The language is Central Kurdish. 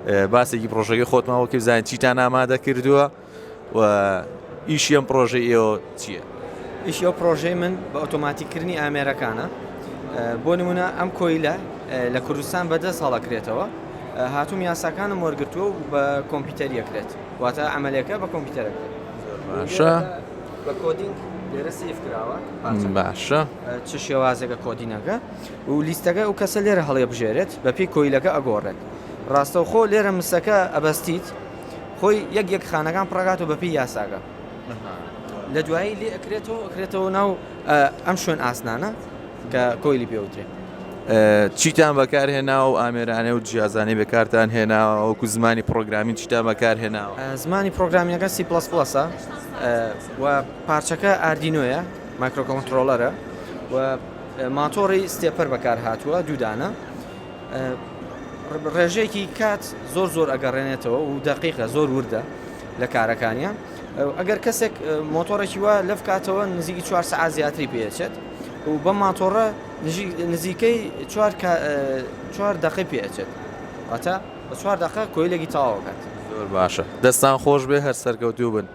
باسێکی پرۆژەکەی خۆتمەوەکە بزانین چیتان ئامادە کردووە و ئیشی ئەم پرۆژەی ئێوە چییە؟ ئیشی ئەو پرۆژەی من بە ئۆتۆماتیکردنی ئامێرەکانە. بۆ نمونە ئەم کۆیلە لە کوردستان بەدەست هەڵەکرێتەوە، هاتووم یاساکانم وەرگرتووە و بە کۆمپیوتەریەکرێت، واتە ئەمەلەکە بە کۆمپیوتەرەکرێت. باشە بە کۆدینگ لێرە سیف کراوە، باشە چ شێوازێکە کۆدینەکە و لیستەکە و کەسە لێرە هەڵێ بژێرێت بە پێی کۆیلەکە ئەگۆڕێت. ڕاستەوخۆ لێرە مسەکە ئەبەستیت خۆی یەک خانەکان پڕگات و بە پێی یاساکە لە دوایی لێ ئەکرێتەوە ناو ئەم شوێن ئاسنانە کە کۆیلی پێوترێت. چیتان بەکارهێنا و ئامێرانە و جیازانی بەکارتان هێناوە وەکو زمانی پرۆگرامین چیتان بەکارهێناوە؟ زمانی پرۆگرامیەکە C++ە و پارچەکە ئاردینۆیە، مایکرۆکۆنترۆلەرە و ماتۆڕی ستێپەر بەکار هاتووە دوودانە. ڕێژەیەکی کات زۆر ئەگەڕێنێتەوە و دەقیقە زۆر وردە لە کارەکانیە. ئەگەر کەسێک مۆتۆڕێکی وە لەف کاتەوە نزیکی 4 سەعات زیاتری پێچێت و بە ماتۆڕە نزیکەی 4 دقی پێچێت، واتە بە 4 دقە کۆیلێکی تەواو کات. زۆر باشە، دەستان خۆش بێ، هەر سەرکەوتوو بن.